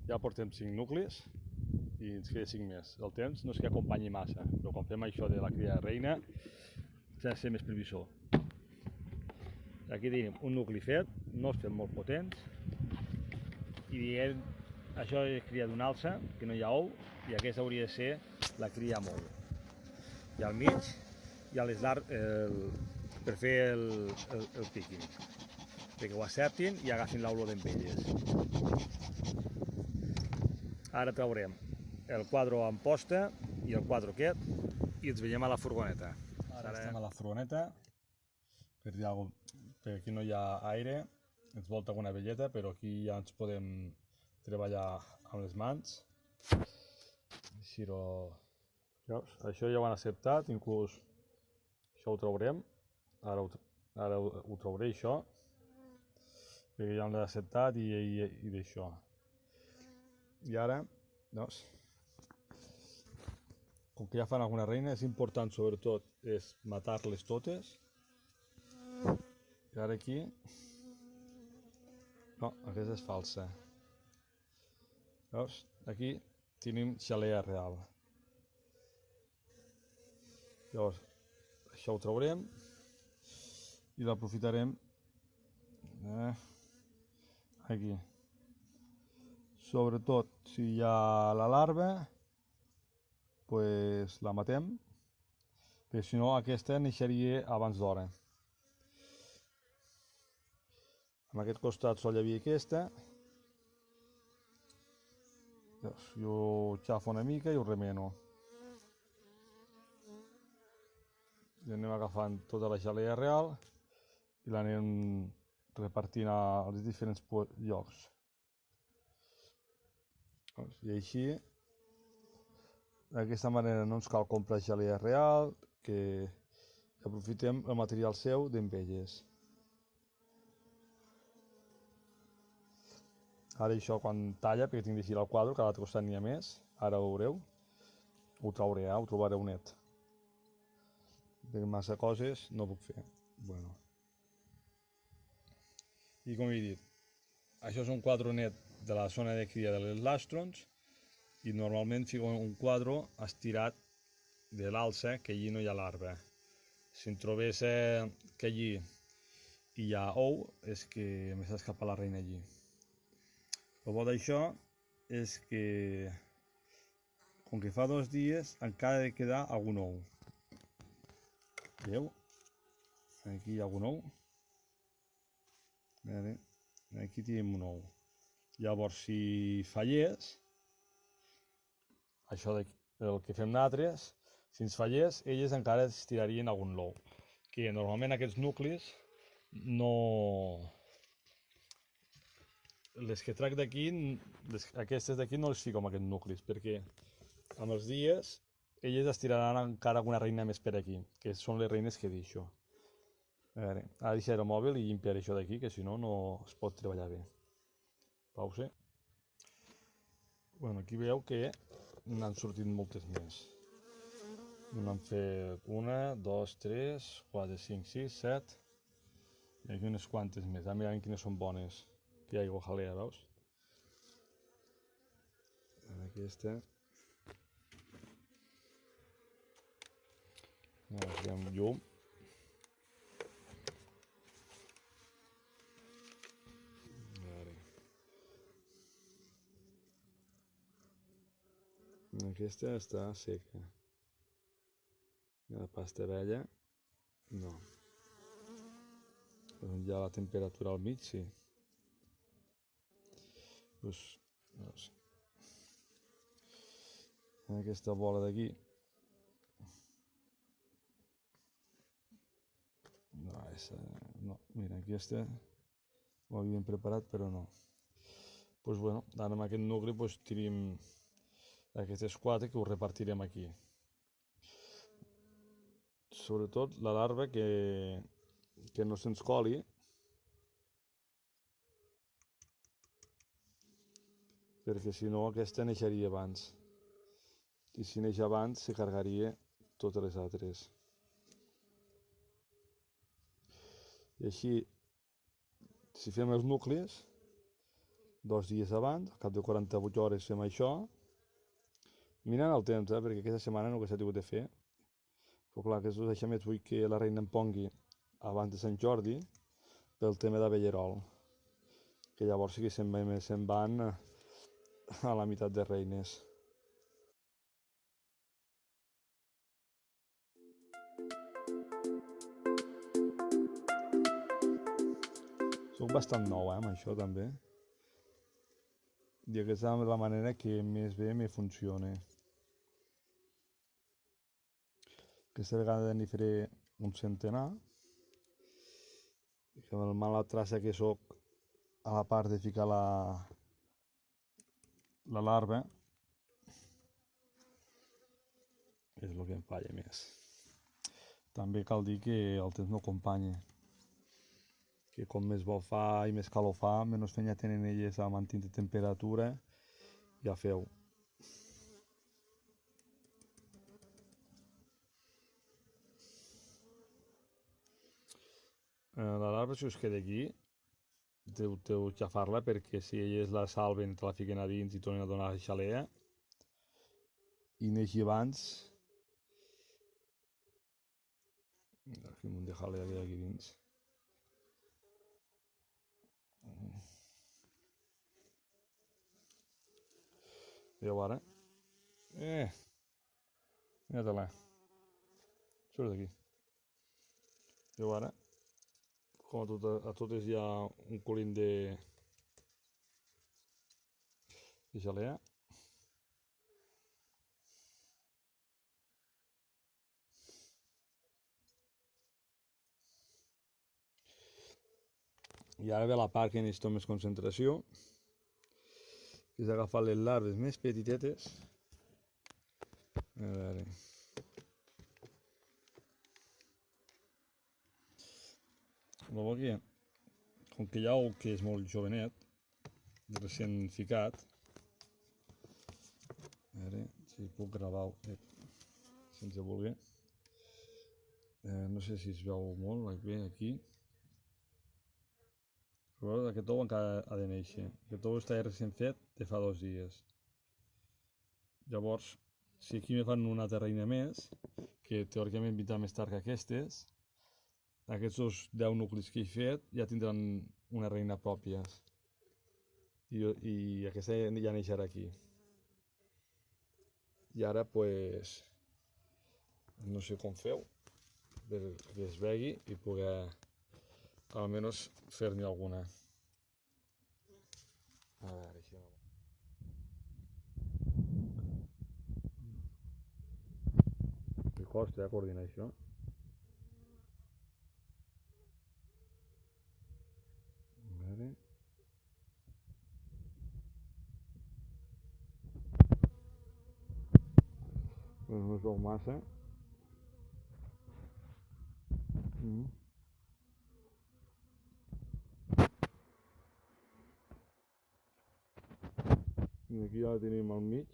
Ja portem 5 nuclis i ens queda 5 més. El temps no és que acompanyi massa, però quan fem això de la cria de reina, s'ha de ser més previsor. Aquí tenim un nucli fet, no els fem molt potents, i això és cria d'una alça, que no hi ha ou, i aquesta hauria de ser la cria amb ou. I al mig hi ha les per fer el picking, perquè ho acceptin i agafin l'olor d'envelles. Ara traurem el quadro en posta i el quadro aquest i ens veiem a la furgoneta. Ara estem a la furgoneta, perquè aquí no hi ha aire, ens volta alguna velleta, però aquí ja ens podem treballar amb les mans. Això ja ho han acceptat, inclús això ho traurem, ara ho trauré això, perquè ja ho han acceptat i d'això. I ara, doncs, com que ja fan alguna reina, és important sobretot és matar-les totes. I ara aquí, no, aquesta és falsa. Veus? Aquí tenim xalea real. Llavors, això ho traurem i l'aprofitarem aquí. Sobretot, si hi ha la larva, doncs la matem, perquè si no aquesta neixeria abans d'hora. En aquest costat sol hi havia aquesta. Jo ho xafo una mica i ho remeno. I anem agafant tota la xalea real i l'anem repartint als diferents llocs. I així, d'aquesta manera no ens cal comprar xalea real, que aprofitem el material seu d'envelles. Ara això quan talla, perquè tinc d'així el quadre, que a l'altre costat n'hi ha més, ara ho veureu, ho trauré, ho trobareu net. De massa coses no puc fer. I com he dit, això és un quadre net de la zona de cria de les làstrons i normalment fico un quadre estirat de l'alça, que allí no hi ha larva. Si em trobés que allí hi ha ou, és que m'està escapant la reina allí. El bo d'això és que, com que fa 2 dies, encara ha de quedar algun ou. Veieu? Aquí hi ha algun ou. Aquí tenim un ou. Llavors, si fallés, això el que fem nosaltres, si ens fallés, elles encara es tirarien algun ou. Que normalment aquests nuclis no... Les que trec d'aquí, aquestes d'aquí no les fico amb aquests nuclis, perquè amb els dies elles es tiraran encara alguna reina més per aquí, que són les reines que deixo. Ara deixaré el mòbil i llimpiaré això d'aquí, que si no, no es pot treballar bé. Pause. Aquí veieu que n'han sortit moltes més. N'han fet 1, 2, 3, 4, 5, 6, 7... I aquí unes quantes més. Ara mirem quines són bones. Que hi ha aigua jalea, veus? Aquesta. Aquí hi ha un llum. Aquesta està seca. La pasta vella, no. Hi ha la temperatura al mig, sí. Aquesta bola d'aquí. No, mira, aquesta ho havíem preparat, però no. Ara amb aquest nucli tenim aquestes 4 que ho repartirem aquí. Sobretot la larva que no se'ns coli, perquè si no aquesta neixeria abans. I si neix abans se carregaria totes les altres. I així, si fem els nuclis, 2 dies abans, al cap de 48 hores fem això, mirant el temps, perquè aquesta setmana no ho s'ha tingut de fer, però clar, aquests deixaments vull que la reina em pongui abans de Sant Jordi, pel tema d'Abellerol, que llavors sí que se'n van a la meitat de reines. Soc bastant nou, amb això també. I aquesta és la manera que més bé me funciona. Aquesta vegada n'hi faré un centenar. I amb el mala traça que soc a la part de ficar la larva és el que em falla més. També cal dir que el temps no acompanya, que com més bo fa i més calor fa, menys feina tenen elles a mantenir temperatura i a feu. La larva, si us queda aquí, deu xafar-la, perquè si elles la salven, te la fiquen a dins i tornen a donar la xalea, i neixi abans, aquí m'ho de jalea que hi ha aquí dins. Veieu ara? Mira-te-la. Surt d'aquí. Veieu ara? Com a totes hi ha un colín de xalea. I ara ve la part que necessito més concentració, que és agafar les larves més petitetes. A veure. El bo que, com que hi ha un que és molt jovenet, recent ficat, a veure si puc gravar sense voler. No sé si es veu molt bé aquí. Però aquest ou encara ha de néixer. Aquest ou està recent fet de fa 2 dies. Llavors, si aquí me fan una altra reina més, que teòricament vindrà més tard que aquestes, aquests 10 nuclis que he fet ja tindran una reina pròpia. I aquesta ja neixerà aquí. I ara, pues, no sé com feu, perquè es vegi i poder almenys fer-ne alguna. A veure, així. Que costa, coordinar això. A veure. No es veu massa. I aquí ja la tenim al mig,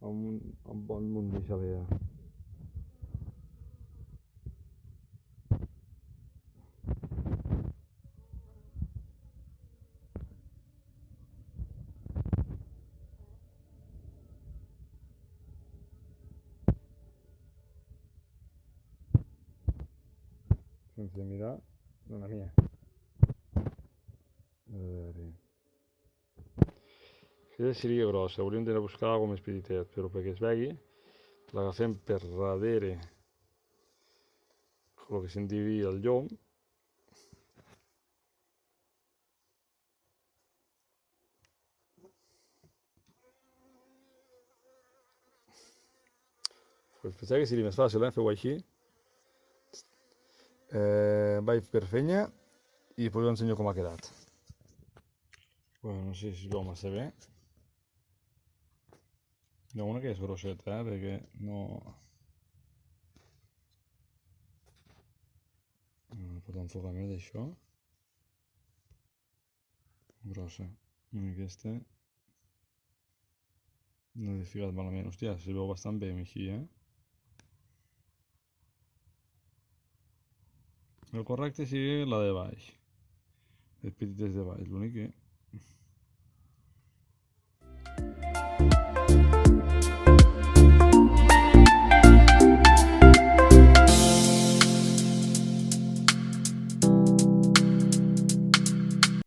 amb un bon munt de xalea. Sense mirar, una mia. A veure. Aquesta seria grossa, hauríem de buscar alguna més petitet, però perquè es vegi, l'agafem per darrere, el que se'n diria el llom, pues pensava que seria més fàcil, feu així. Vaig per fenya i després us ensenyo com ha quedat. Bueno, no sé si es veu massa bé. Hi ha una que és grosseta, perquè no... Pot enfocar més d'això. Grossa. I aquesta... No l'he ficat malament. Hòstia, se veu bastant bé així, El correcte sigui la de baix. Les petites de baix, l'únic que...